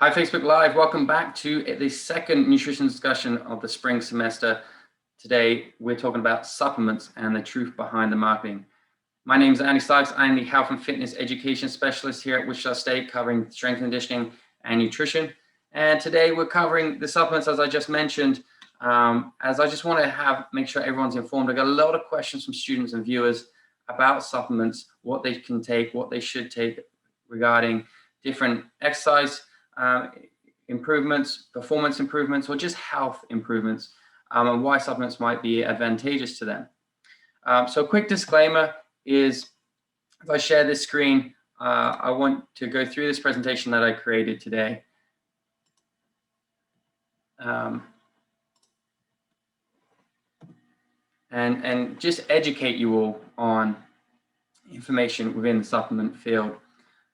Hi, Facebook Live. Welcome back to the second nutrition discussion of the spring semester. Today, we're talking about supplements and the truth behind the marketing. My name is Andy Sykes. I'm the Health and Fitness Education Specialist here at Wichita State, covering strength and conditioning and nutrition. And today, we're covering the supplements, as I just mentioned, as I just want to make sure everyone's informed. I got a lot of questions from students and viewers about supplements, what they can take, what they should take regarding different exercise improvements, performance improvements, or just health improvements, and why supplements might be advantageous to them. So a quick disclaimer is, if I share this screen, I want to go through this presentation that I created today. And just educate you all on information within the supplement field.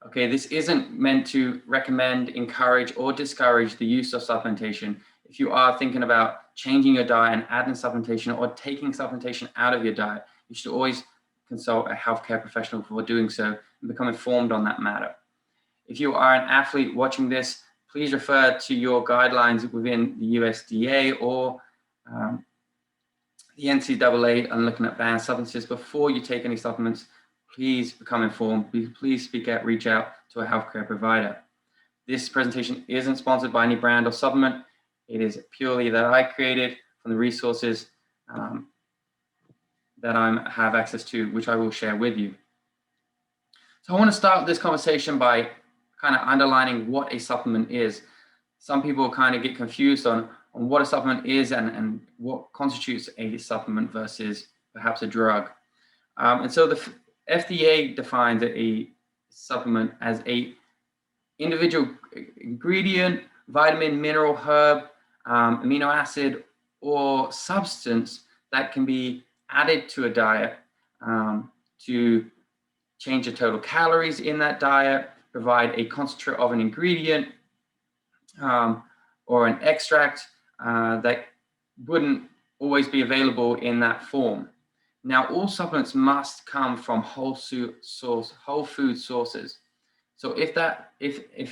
Okay, this isn't meant to recommend, encourage, or discourage the use of supplementation. If you are thinking about changing your diet and adding supplementation or taking supplementation out of your diet, you should always consult a healthcare professional before doing so and become informed on that matter. If you are an athlete watching this, please refer to your guidelines within the USDA or the NCAA on looking at banned substances before you take any supplements. Please become informed. Please reach out to a healthcare provider. This presentation isn't sponsored by any brand or supplement. It is purely that I created from the resources that I have access to, which I will share with you. So I want to start this conversation by kind of underlining what a supplement is. Some people kind of get confused on what a supplement is and what constitutes a supplement versus perhaps a drug. And so the FDA defines a supplement as a individual ingredient, vitamin, mineral, herb, amino acid, or substance that can be added to a diet to change the total calories in that diet, provide a concentrate of an ingredient or an extract that wouldn't always be available in that form. Now, all supplements must come from whole food sources. So if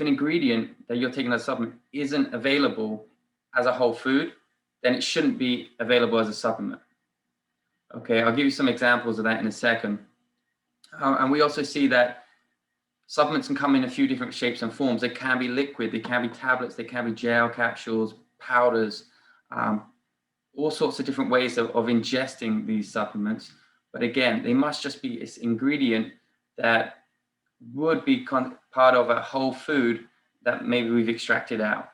an ingredient that you're taking as a supplement isn't available as a whole food, then it shouldn't be available as a supplement. Okay, I'll give you some examples of that in a second. And we also see that supplements can come in a few different shapes and forms. They can be liquid, they can be tablets, they can be gel capsules, powders, all sorts of different ways of ingesting these supplements. But again, they must just be this ingredient that would be part of a whole food that maybe we've extracted out.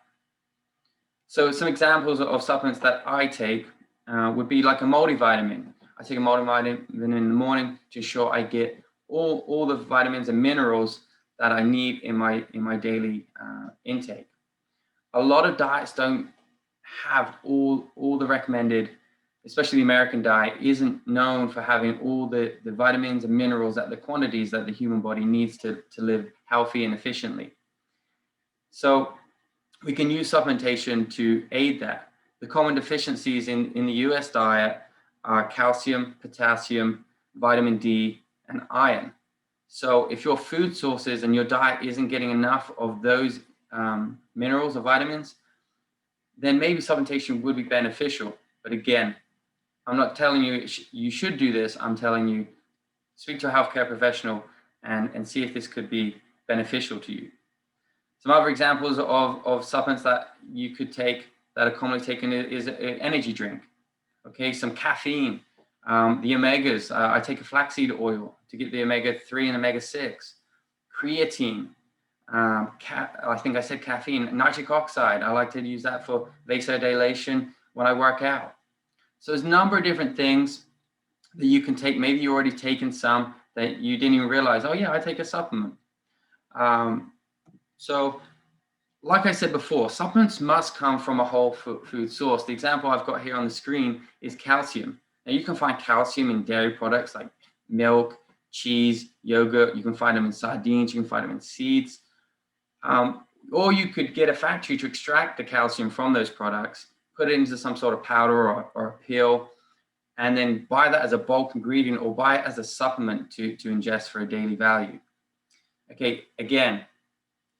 So some examples of supplements that I take would be like a multivitamin. I take a multivitamin in the morning to ensure I get all the vitamins and minerals that I need in my daily intake. A lot of diets don't have all the recommended, especially the American diet isn't known for having all the vitamins and minerals at the quantities that the human body needs to live healthy and efficiently. So we can use supplementation to aid that. The common deficiencies in the US diet are calcium, potassium, vitamin D, and iron. So if your food sources and your diet isn't getting enough of those minerals or vitamins, then maybe supplementation would be beneficial. But again, I'm not telling you you should do this. I'm telling you, speak to a healthcare professional and see if this could be beneficial to you. Some other examples of supplements that you could take that are commonly taken is an energy drink. Okay, some caffeine, the omegas. I take a flaxseed oil to get the omega-3 and omega-6. Creatine. I think I said caffeine, nitric oxide. I like to use that for vasodilation when I work out. So there's a number of different things that you can take. Maybe you've already taken some that you didn't even realize, oh yeah, I take a supplement. So like I said before, supplements must come from a whole food source. The example I've got here on the screen is calcium. Now you can find calcium in dairy products like milk, cheese, yogurt. You can find them in sardines. You can find them in seeds. Or you could get a factory to extract the calcium from those products, put it into some sort of powder or a pill, and then buy that as a bulk ingredient or buy it as a supplement to ingest for a daily value. Okay, again,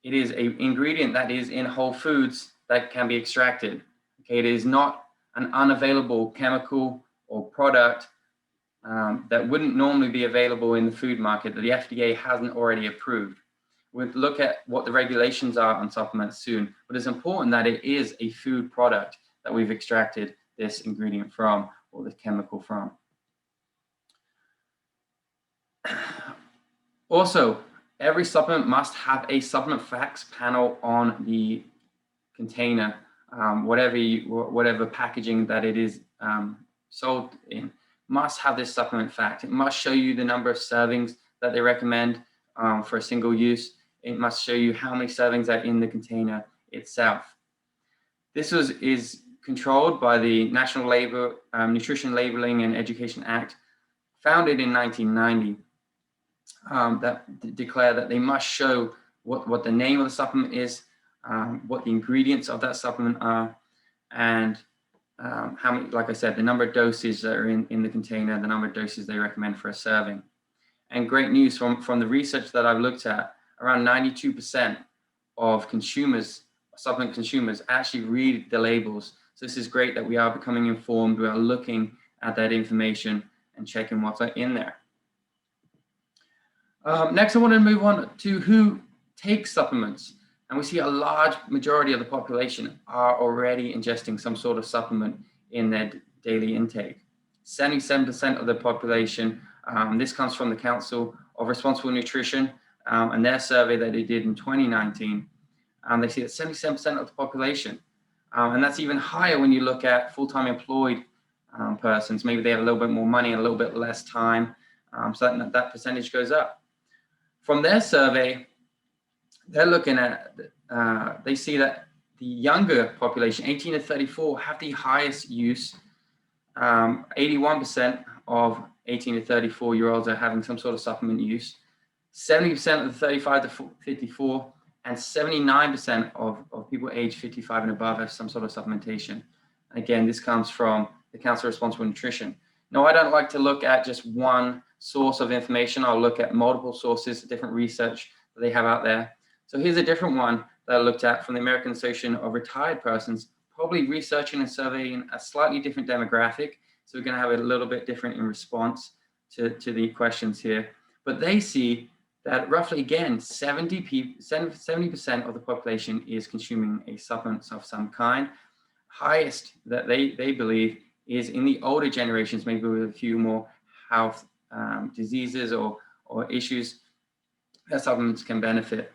it is an ingredient that is in whole foods that can be extracted. Okay, it is not an unavailable chemical or product that wouldn't normally be available in the food market that the FDA hasn't already approved. We'll look at what the regulations are on supplements soon, but it's important that it is a food product that we've extracted this ingredient from or this chemical from. Also, every supplement must have a supplement facts panel on the container, whatever packaging that it is sold in, must have this supplement fact. It must show you the number of servings that they recommend for a single use. It must show you how many servings are in the container itself. This is controlled by the National Nutrition Labeling and Education Act, founded in 1990, that declare that they must show what the name of the supplement is, what the ingredients of that supplement are, and how many, like I said, the number of doses that are in the container, the number of doses they recommend for a serving. And great news from the research that I've looked at, around 92% of consumers, supplement consumers, actually read the labels. So this is great that we are becoming informed, we are looking at that information and checking what's in there. Next, I want to move on to who takes supplements. And we see a large majority of the population are already ingesting some sort of supplement in their daily intake. 77% of the population, this comes from the Council of Responsible Nutrition and their survey that they did in 2019. They see that 77% of the population, and that's even higher when you look at full-time employed persons. Maybe they have a little bit more money and a little bit less time, so that percentage goes up. From their survey, they're looking at, they see that the younger population, 18 to 34, have the highest use. 81% of 18 to 34-year-olds are having some sort of supplement use. 70% of the 35 to 54, and 79% of people aged 55 and above have some sort of supplementation. And again, this comes from the Council of Responsible Nutrition. Now, I don't like to look at just one source of information. I'll look at multiple sources, different research that they have out there. So here's a different one that I looked at from the American Association of Retired Persons, probably researching and surveying a slightly different demographic. So we're going to have it a little bit different in response to the questions here. But they see that roughly, again, 70% of the population is consuming a supplement of some kind. Highest that they believe is in the older generations, maybe with a few more health diseases or issues that supplements can benefit.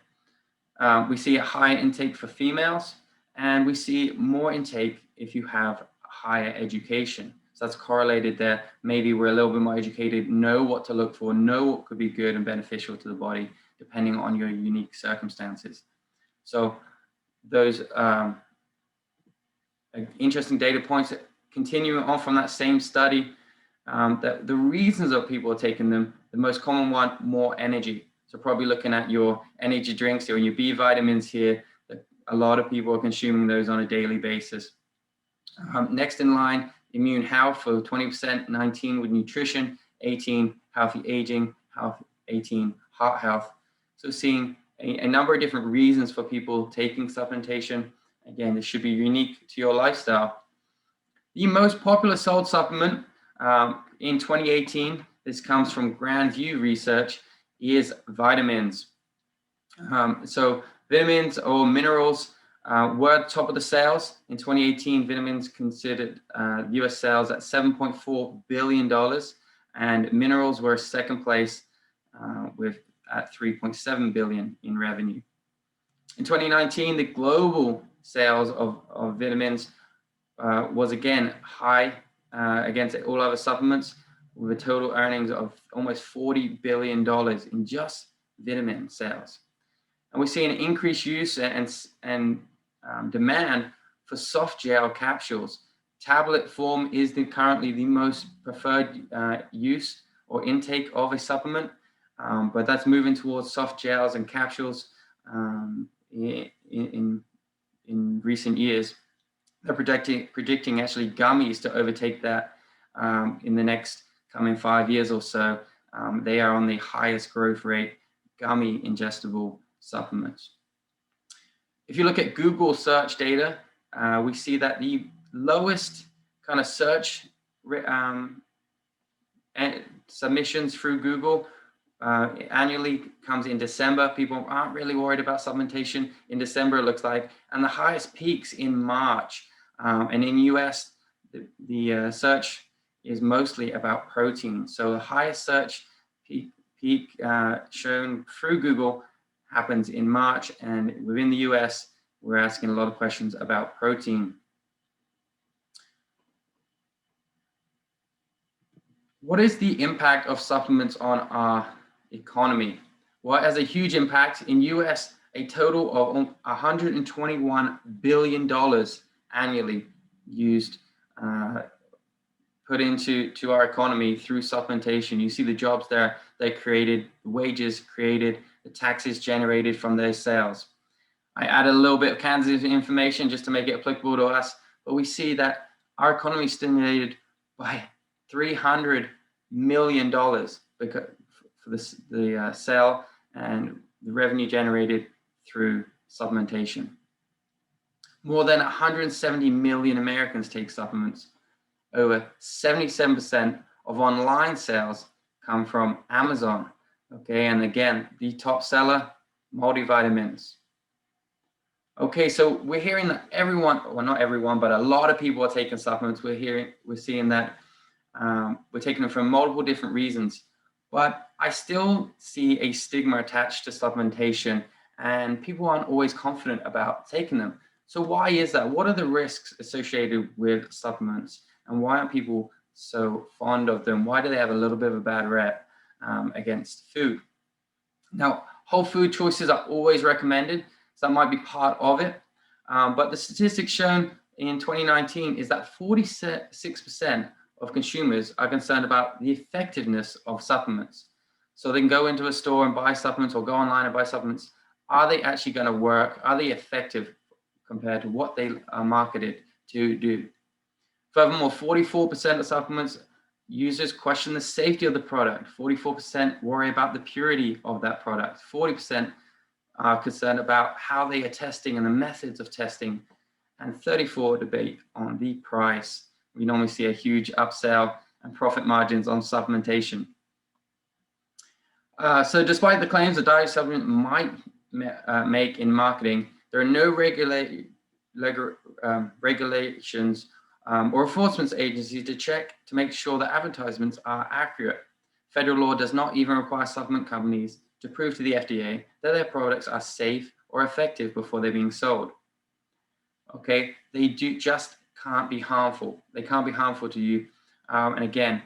We see a higher intake for females, and we see more intake if you have higher education. So that's correlated there. Maybe we're a little bit more educated, know what to look for, know what could be good and beneficial to the body, depending on your unique circumstances. So those interesting data points. Continuing on from that same study, that the reasons that people are taking them, the most common one, more energy. So probably looking at your energy drinks or your B vitamins here, that a lot of people are consuming those on a daily basis. Next in line, immune health for 20%, 19 with nutrition, 18 healthy aging, 18 heart health. So seeing a number of different reasons for people taking supplementation. Again, this should be unique to your lifestyle. The most popular sold supplement in 2018, this comes from Grand View Research, is vitamins. So vitamins or minerals were top of the sales. In 2018, vitamins considered US sales at $7.4 billion, and minerals were second place at $3.7 billion in revenue. In 2019, the global sales of vitamins was again high against all other supplements, with a total earnings of almost $40 billion in just vitamin sales. And we see an increased use and demand for soft gel capsules. Tablet form is currently the most preferred use or intake of a supplement, but that's moving towards soft gels and capsules in recent years. They're predicting actually gummies to overtake that in the next coming 5 years or so. They are on the highest growth rate gummy ingestible supplements. If you look at Google search data, we see that the lowest kind of search submissions through Google annually comes in December. People aren't really worried about supplementation in December, it looks like, and the highest peaks in March. And in US, the search is mostly about protein. So the highest search peak shown through Google happens in March, and within the US, we're asking a lot of questions about protein. What is the impact of supplements on our economy? Well, it has a huge impact. In US, a total of $121 billion annually used, put into our economy through supplementation. You see the jobs there they created, the wages created, the taxes generated from their sales. I added a little bit of Kansas information just to make it applicable to us, but we see that our economy is stimulated by $300 million because for the sale and the revenue generated through supplementation. More than 170 million Americans take supplements. Over 77% of online sales come from Amazon. Okay, and again, the top seller, multivitamins. Okay, so we're hearing that everyone, well, not everyone, but a lot of people are taking supplements. We're seeing that we're taking them for multiple different reasons, but I still see a stigma attached to supplementation, and people aren't always confident about taking them. So why is that? What are the risks associated with supplements, and why aren't people so fond of them? Why do they have a little bit of a bad rep against food? Now, whole food choices are always recommended, so that might be part of it. But the statistics shown in 2019 is that 46% of consumers are concerned about the effectiveness of supplements. So they can go into a store and buy supplements or go online and buy supplements. Are they actually going to work? Are they effective compared to what they are marketed to do? Furthermore, 44% of supplements users question the safety of the product. 44% worry about the purity of that product. 40% are concerned about how they are testing and the methods of testing. And 34% debate on the price. We normally see a huge upsell and profit margins on supplementation. So despite the claims a diet supplement might make in marketing, there are no regulations or enforcement agencies to check to make sure that advertisements are accurate. Federal law does not even require supplement companies to prove to the FDA that their products are safe or effective before they're being sold. Okay, they just can't be harmful. They can't be harmful to you. And again,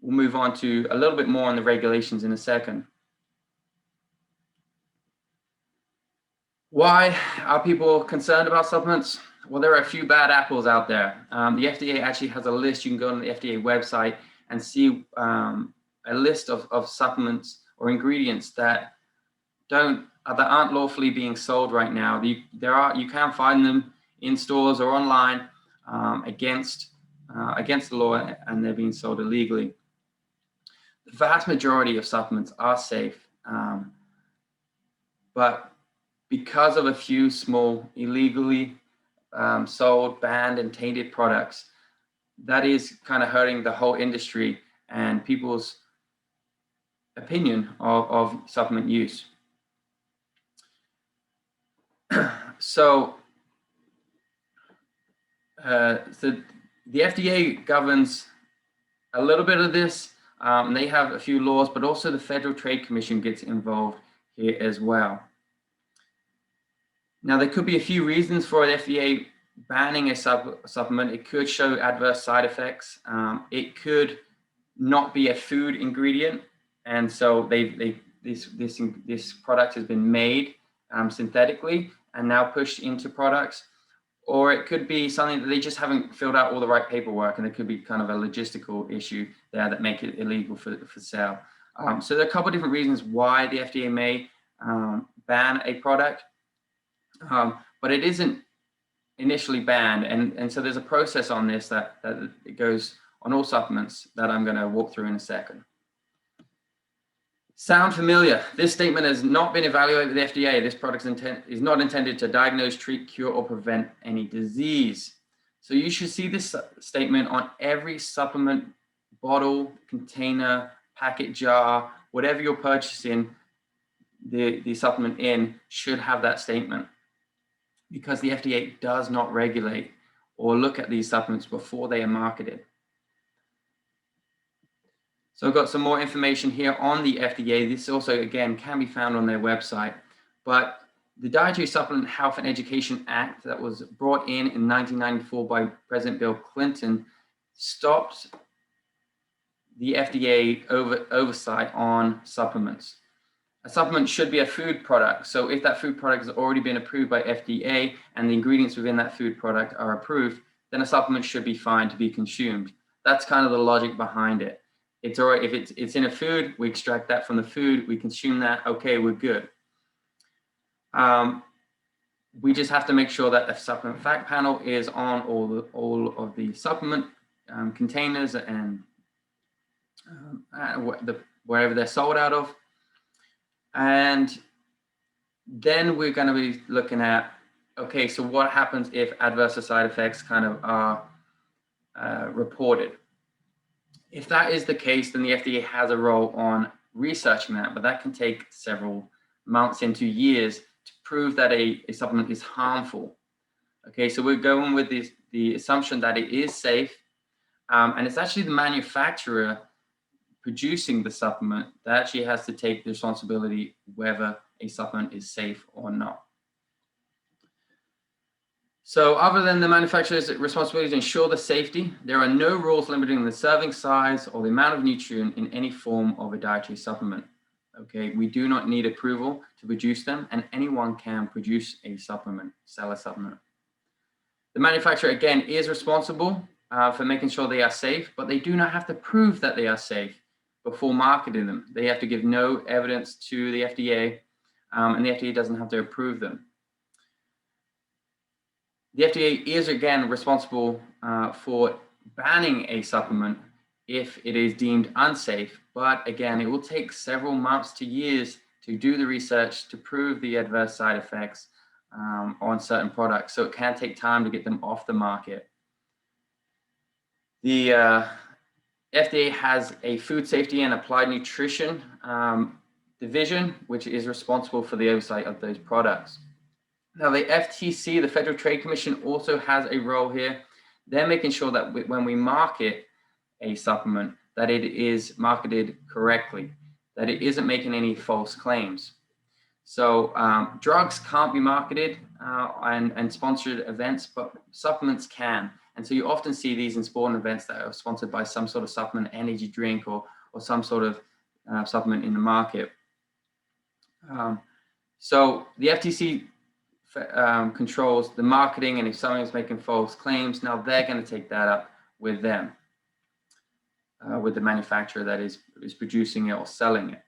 we'll move on to a little bit more on the regulations in a second. Why are people concerned about supplements? Well, there are a few bad apples out there. The FDA actually has a list. You can go on the FDA website and see a list of supplements or ingredients that aren't lawfully being sold right now. You can find them in stores or online against the law, and they're being sold illegally. The vast majority of supplements are safe, but because of a few small illegally sold, banned, and tainted products, that is kind of hurting the whole industry and people's opinion of supplement use. So the FDA governs a little bit of this. They have a few laws, but also the Federal Trade Commission gets involved here as well. Now, there could be a few reasons for the FDA banning a supplement. It could show adverse side effects. It could not be a food ingredient, and so this product has been made synthetically and now pushed into products. Or it could be something that they just haven't filled out all the right paperwork, and there could be kind of a logistical issue there that make it illegal for sale. So there are a couple of different reasons why the FDA may ban a product, but it isn't initially banned. And so there's a process on this that it goes on all supplements that I'm going to walk through in a second. Sound familiar? This statement has not been evaluated with the FDA. This product is not intended to diagnose, treat, cure, or prevent any disease. So you should see this statement on every supplement bottle, container, packet jar, whatever you're purchasing the supplement in should have that statement, because the FDA does not regulate or look at these supplements before they are marketed. So I've got some more information here on the FDA. This also, again, can be found on their website. But the Dietary Supplement Health and Education Act that was brought in 1994 by President Bill Clinton stopped the FDA oversight on supplements. A supplement should be a food product. So if that food product has already been approved by FDA and the ingredients within that food product are approved, then a supplement should be fine to be consumed. That's kind of the logic behind it. It's all right if it's in a food, we extract that from the food, we consume that, okay, we're good. We just have to make sure that the supplement fact panel is on all of the supplement containers and wherever they're sold out of. And then we're going to be looking at, okay, so what happens if adverse side effects kind of are reported? If that is the case, then the FDA has a role on researching that, but that can take several months into years to prove that a supplement is harmful. Okay, so we're going with the assumption that it is safe, and it's actually the manufacturer producing the supplement that actually has to take the responsibility whether a supplement is safe or not. So other than the manufacturer's responsibility to ensure the safety, there are no rules limiting the serving size or the amount of nutrient in any form of a dietary supplement. Okay, we do not need approval to produce them, and anyone can produce a supplement, sell a supplement. The manufacturer, again, is responsible for making sure they are safe, but they do not have to prove that they are safe before marketing them. They have to give no evidence to the FDA, and the FDA doesn't have to approve them. The FDA is, again, responsible for banning a supplement if it is deemed unsafe, but again, it will take several months to years to do the research to prove the adverse side effects on certain products, so it can take time to get them off the market. The FDA has a food safety and applied nutrition division, which is responsible for the oversight of those products. Now, the FTC, the Federal Trade Commission, also has a role here. They're making sure that when we market a supplement, that it is marketed correctly, that it isn't making any false claims. So drugs can't be marketed and sponsored events, but supplements can. And so you often see these in sporting events that are sponsored by some sort of supplement, energy drink, or some sort of supplement in the market. So the FTC controls the marketing, and if someone's making false claims, now they're going to take that up with them, with the manufacturer that is producing it or selling it.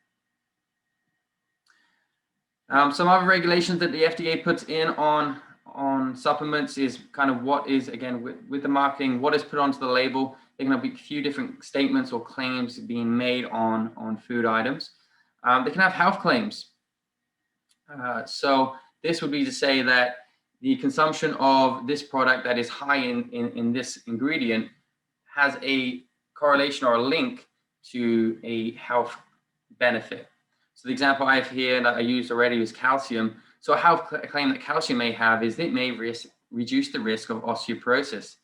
Some other regulations that the FDA puts in on supplements is kind of what is, again, with the marketing, what is put onto the label. There can be a few different statements or claims being made on food items. They can have health claims. So this would be to say that the consumption of this product that is high in this ingredient has a correlation or a link to a health benefit. So the example I have here that I used already is calcium. So a health claim that calcium may have is it may reduce the risk of osteoporosis.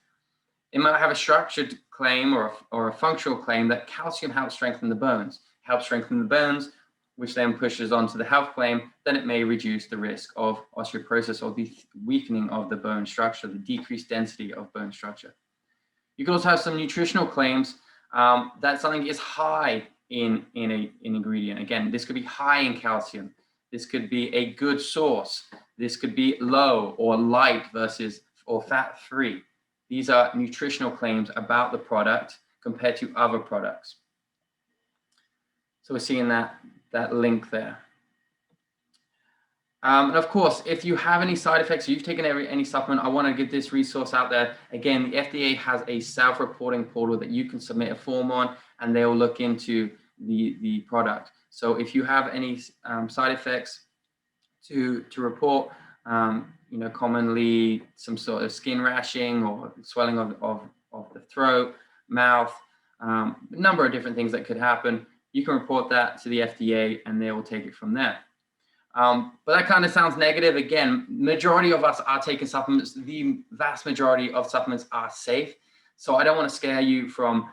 It might have a structured claim or a functional claim that calcium helps strengthen the bones, which then pushes on to the health claim, then it may reduce the risk of osteoporosis or the weakening of the bone structure, the decreased density of bone structure. You can also have some nutritional claims that something is high in an ingredient. Again, this could be high in calcium. This could be a good source. This could be low or light versus or fat-free. These are nutritional claims about the product compared to other products. So we're seeing that link there. And of course, if you have any side effects, or you've taken any supplement, I want to get this resource out there. Again, the FDA has a self-reporting portal that you can submit a form on, and they'll look into the product. So if you have any side effects to report, commonly some sort of skin rashing or swelling of the throat, mouth, a number of different things that could happen, you can report that to the FDA and they will take it from there. But that kind of sounds negative. Again, majority of us are taking supplements. The vast majority of supplements are safe. So I don't want to scare you from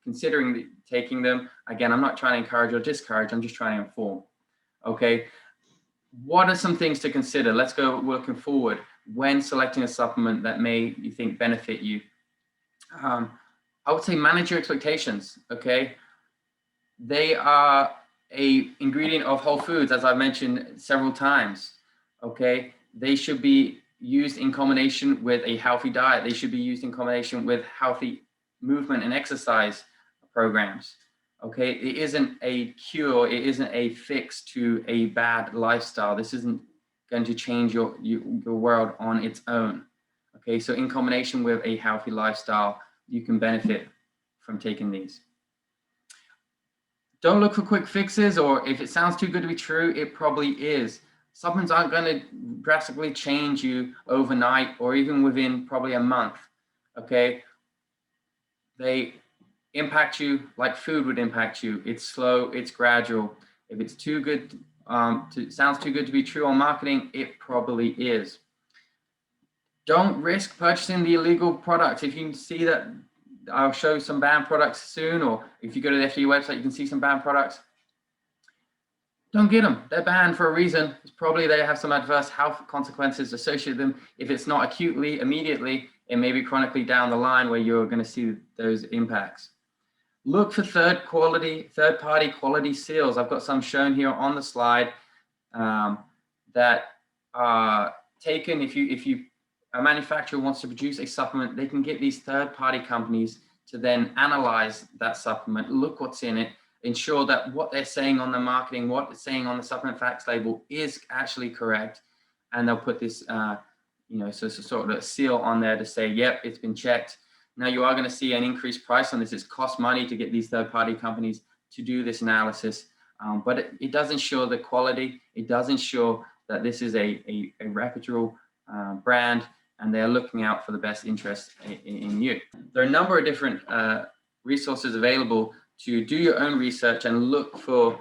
considering taking them. Again, I'm not trying to encourage or discourage. I'm just trying to inform. Okay. What are some things to consider? Let's go working forward when selecting a supplement that may, you think, benefit you. I would say manage your expectations. Okay. They are a ingredient of whole foods, as I've mentioned several times. Okay, they should be used in combination with a healthy diet. They should be used in combination with healthy movement and exercise programs. Okay, it isn't a cure. It isn't a fix to a bad lifestyle. This isn't going to change your world on its own. Okay, so in combination with a healthy lifestyle, you can benefit from taking these. Don't look for quick fixes, or if it sounds too good to be true, it probably is. Supplements aren't going to drastically change you overnight or even within probably a month, okay? They impact you like food would impact you. It's slow, it's gradual. If it's too good, sounds too good to be true on marketing, it probably is. Don't risk purchasing the illegal products. If you can see that, I'll show some banned products soon, or if you go to the FDA website, you can see some banned products. Don't get them. They're banned for a reason. It's probably they have some adverse health consequences associated with them. If it's not acutely, immediately, it may be chronically down the line where you're going to see those impacts. Look for third-party quality seals. I've got some shown here on the slide that are taken. If a manufacturer wants to produce a supplement, they can get these third-party companies to then analyze that supplement, look what's in it, ensure that what they're saying on the marketing, what it's saying on the supplement facts label is actually correct. And they'll put this, so sort of a seal on there to say, yep, it's been checked. Now you are going to see an increased price on this. It costs money to get these third-party companies to do this analysis, but it does ensure the quality. It does ensure that this is a reputable brand, and they're looking out for the best interest in you. There are a number of different resources available to do your own research and look for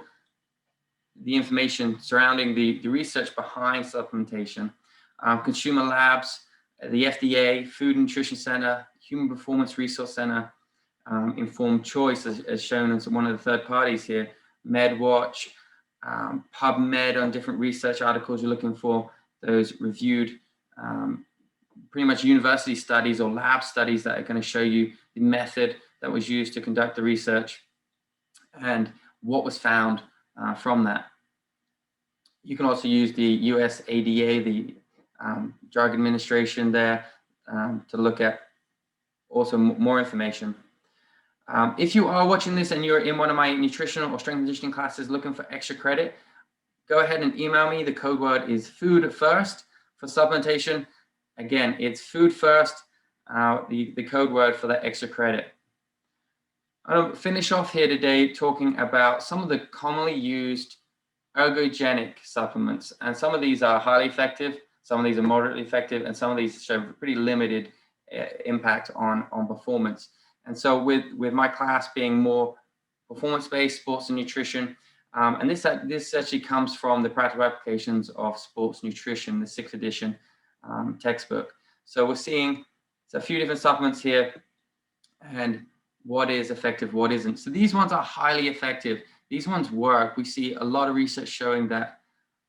the information surrounding the research behind supplementation. Consumer Labs, the FDA, Food and Nutrition Center, Human Performance Resource Center, Informed Choice, as shown as one of the third parties here, MedWatch, PubMed on different research articles you're looking for, those reviewed pretty much university studies or lab studies that are going to show you the method that was used to conduct the research and what was found from that. You can also use the US ADA, the Drug Administration there, to look at also more information. If you are watching this and you're in one of my nutritional or strength and conditioning classes looking for extra credit, go ahead and email me. The code word is food first for supplementation. Again, it's food first, the code word for that extra credit. I'll finish off here today talking about some of the commonly used ergogenic supplements. And some of these are highly effective, some of these are moderately effective, and some of these show pretty limited impact on performance. And so with my class being more performance-based, sports and nutrition, and this actually comes from the practical applications of sports nutrition, the 6th edition textbook. So we're seeing a few different supplements here and what is effective, what isn't. So these ones are highly effective. These ones work. We see a lot of research showing that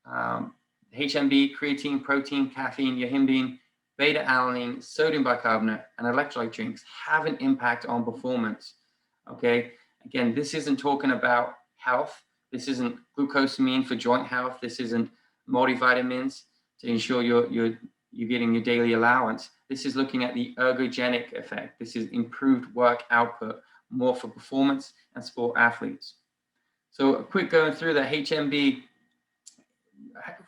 HMB, creatine, protein, caffeine, yohimbine, beta-alanine, sodium bicarbonate, and electrolyte drinks have an impact on performance. Okay, again, this isn't talking about health. This isn't glucosamine for joint health. This isn't multivitamins to ensure you're getting your daily allowance. This is looking at the ergogenic effect. This is improved work output, more for performance and sport athletes. So a quick going through the HMB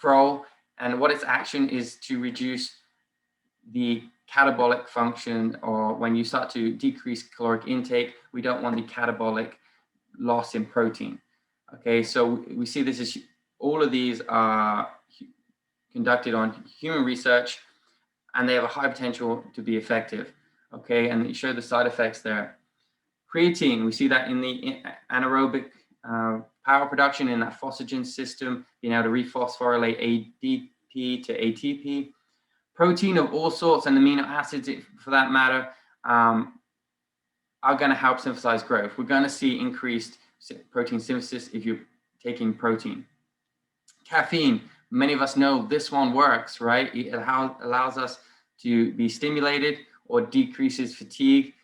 role and what its action is to reduce the catabolic function, or when you start to decrease caloric intake, we don't want the catabolic loss in protein. Okay, so we see this is, all of these are conducted on human research, and they have a high potential to be effective. Okay, and you show the side effects there. Creatine, we see that in the anaerobic power production in that phosphagen system, being able to rephosphorylate ADP to ATP. Protein of all sorts and amino acids, for that matter, are going to help synthesize growth. We're going to see increased protein synthesis if you're taking protein. Caffeine, many of us know this one works, right? It allows us to be stimulated or decreases fatigue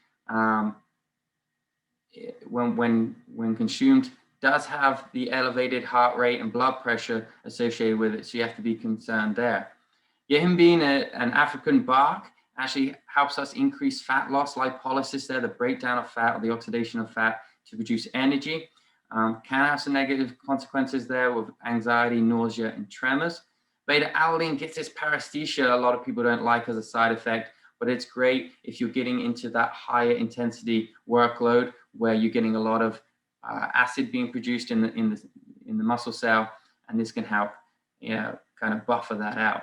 when consumed. Does have the elevated heart rate and blood pressure associated with it, so you have to be concerned there. Yihimbine, an African bark, actually helps us increase fat loss, lipolysis there, the breakdown of fat or the oxidation of fat to produce energy. Can have some negative consequences there with anxiety, nausea, and tremors. Beta-alanine gets this paresthesia a lot of people don't like as a side effect, but it's great if you're getting into that higher intensity workload where you're getting a lot of acid being produced in the muscle cell, and this can help, kind of buffer that out.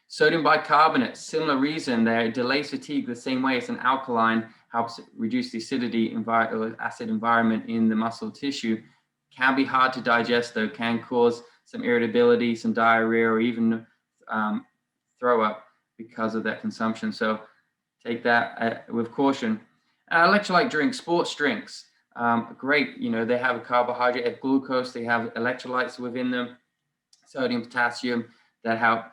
Sodium bicarbonate, similar reason there, it delays fatigue the same way as an alkaline, helps reduce the acidity or acid environment in the muscle tissue. Can be hard to digest though, can cause some irritability, some diarrhea, or even throw up because of that consumption. So take that with caution. Electrolyte drinks, sports drinks, great. They have a carbohydrate, have glucose, they have electrolytes within them, sodium, potassium, that help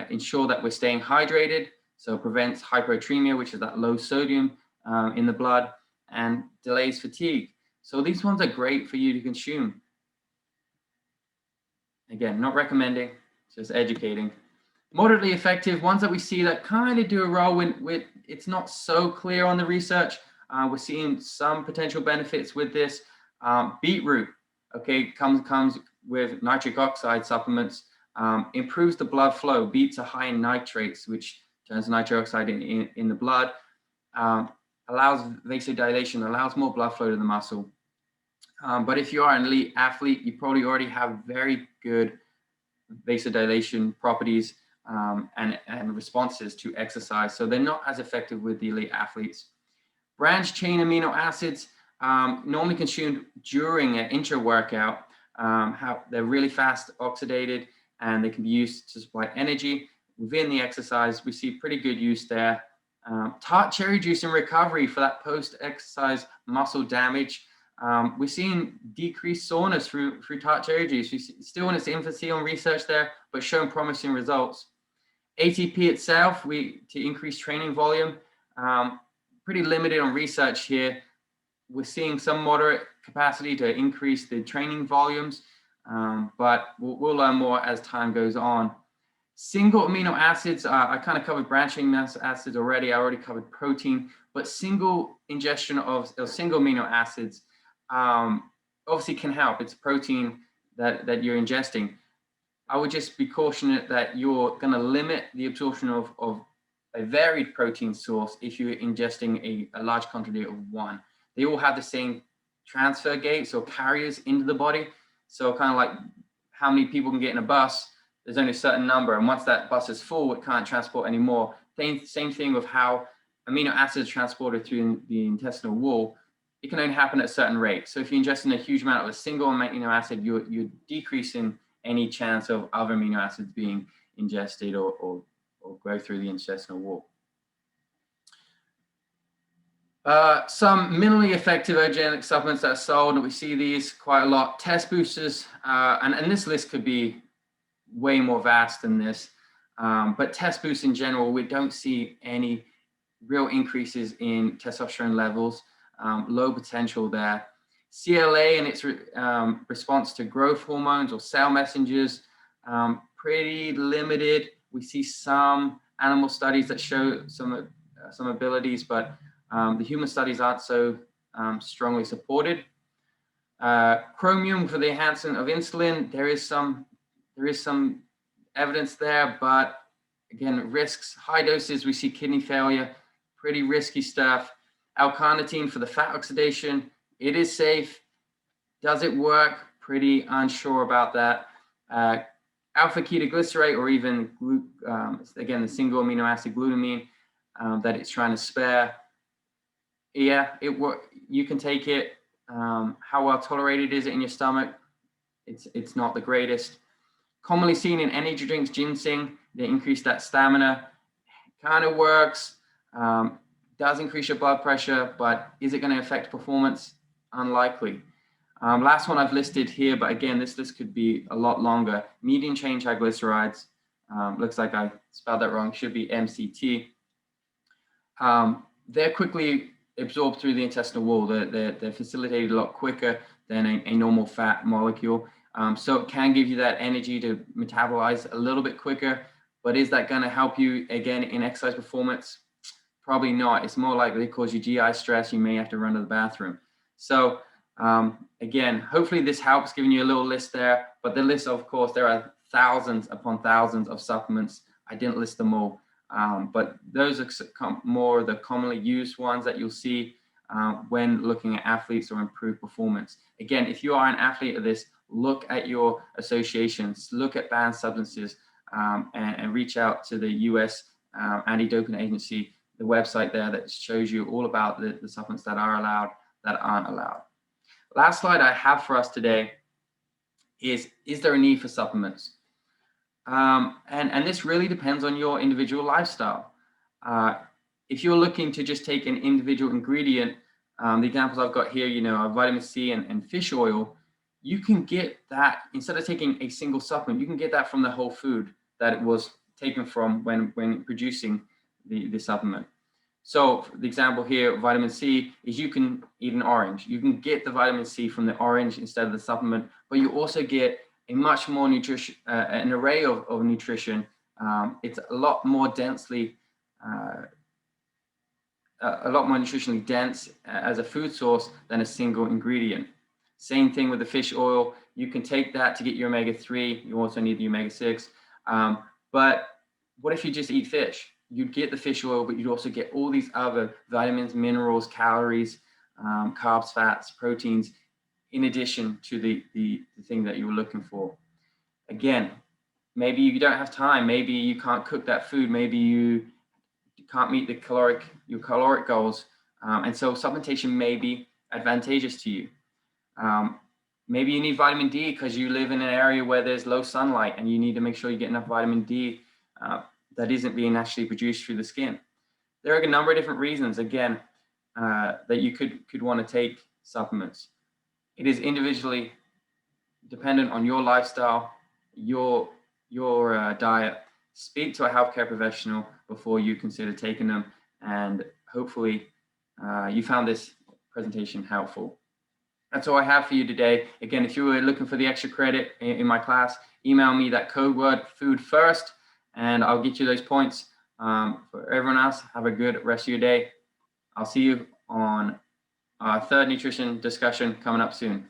ensure that we're staying hydrated. So prevents hyponatremia, which is that low sodium in the blood, and delays fatigue. So these ones are great for you to consume. Again, not recommending, just educating. Moderately effective, ones that we see that kind of do a role with it's not so clear on the research. We're seeing some potential benefits with this. Beetroot, okay, comes with nitric oxide supplements, improves the blood flow. Beets are high in nitrates, which turns nitric oxide in the blood, allows vasodilation, allows more blood flow to the muscle. But if you are an elite athlete, you probably already have very good vasodilation properties and responses to exercise. So they're not as effective with the elite athletes. Branched chain amino acids, normally consumed during an intra-workout, they're really fast oxidated and they can be used to supply energy within the exercise. We see pretty good use there. Tart cherry juice in recovery for that post-exercise muscle damage. We're seeing decreased soreness through tart cherry juice. We still in its infancy on research there, but showing promising results. ATP itself, to increase training volume, pretty limited on research here. We're seeing some moderate capacity to increase the training volumes, but we'll learn more as time goes on. Single amino acids, I kind of covered branching acids already. I already covered protein, but single ingestion of single amino acids obviously can help. It's protein that you're ingesting. I would just be cautionate that you're going to limit the absorption of a varied protein source if you're ingesting a large quantity of one. They all have the same transfer gates or carriers into the body. So kind of like how many people can get in a bus, there's only a certain number. And once that bus is full, it can't transport anymore. Same thing with how amino acids transported through the intestinal wall. It can only happen at a certain rate. So if you're ingesting a huge amount of a single amino acid, you're decreasing any chance of other amino acids being ingested or go through the intestinal wall. Some minimally effective ergogenic supplements that are sold, and we see these quite a lot. Test boosters, and this list could be way more vast than this, but test boosts in general, we don't see any real increases in testosterone levels, low potential there. CLA and its response to growth hormones or cell messengers, pretty limited. We see some animal studies that show some abilities, but the human studies aren't so strongly supported. Chromium for the enhancement of insulin, there is some evidence there, but again, risks, high doses, we see kidney failure, pretty risky stuff. L-carnitine for the fat oxidation, it is safe. Does it work? Pretty unsure about that. Alpha ketoglycerate, or even again the single amino acid glutamine that it's trying to spare. Yeah, you can take it. How well tolerated is it in your stomach? It's not the greatest. Commonly seen in energy drinks, ginseng, they increase that stamina. Kind of works. Does increase your blood pressure, but is it going to affect performance? Unlikely. Last one I've listed here, but again, this list could be a lot longer. Medium chain triglycerides, looks like I spelled that wrong, should be MCT. They're quickly absorbed through the intestinal wall. They're facilitated a lot quicker than a normal fat molecule. So it can give you that energy to metabolize a little bit quicker, but is that going to help you again in exercise performance? Probably not. It's more likely to cause you GI stress. You may have to run to the bathroom. So again, hopefully this helps, giving you a little list there, but the list, of course, there are thousands upon thousands of supplements. I didn't list them all, but those are more the commonly used ones that you'll see when looking at athletes or improved performance. Again, if you are an athlete of this, look at your associations, look at banned substances, and reach out to the US anti-doping agency, the website there that shows you all about the supplements that are allowed, that aren't allowed. Last slide I have for us today is there a need for supplements? And this really depends on your individual lifestyle. If you're looking to just take an individual ingredient, the examples I've got here, vitamin C and fish oil, you can get that, instead of taking a single supplement, you can get that from the whole food that it was taken from when producing the supplement. So the example here, vitamin C, is you can eat an orange. You can get the vitamin C from the orange instead of the supplement, but you also get a much more an array of nutrition. It's a lot more nutritionally dense as a food source than a single ingredient. Same thing with the fish oil. You can take that to get your omega-3. You also need the omega-6. But what if you just eat fish? You'd get the fish oil, but you'd also get all these other vitamins, minerals, calories, carbs, fats, proteins, in addition to the thing that you were looking for. Again, maybe you don't have time. Maybe you can't cook that food. Maybe you can't meet your caloric goals. And so supplementation may be advantageous to you. Maybe you need vitamin D because you live in an area where there's low sunlight and you need to make sure you get enough vitamin D that isn't being naturally produced through the skin. There are a number of different reasons, again, that you could want to take supplements. It is individually dependent on your lifestyle, your diet. Speak to a healthcare professional before you consider taking them, and hopefully you found this presentation helpful. That's all I have for you today. Again, if you were looking for the extra credit in my class, email me that code word food first, and I'll get you those points. For everyone else, have a good rest of your day. I'll see you on our third nutrition discussion coming up soon.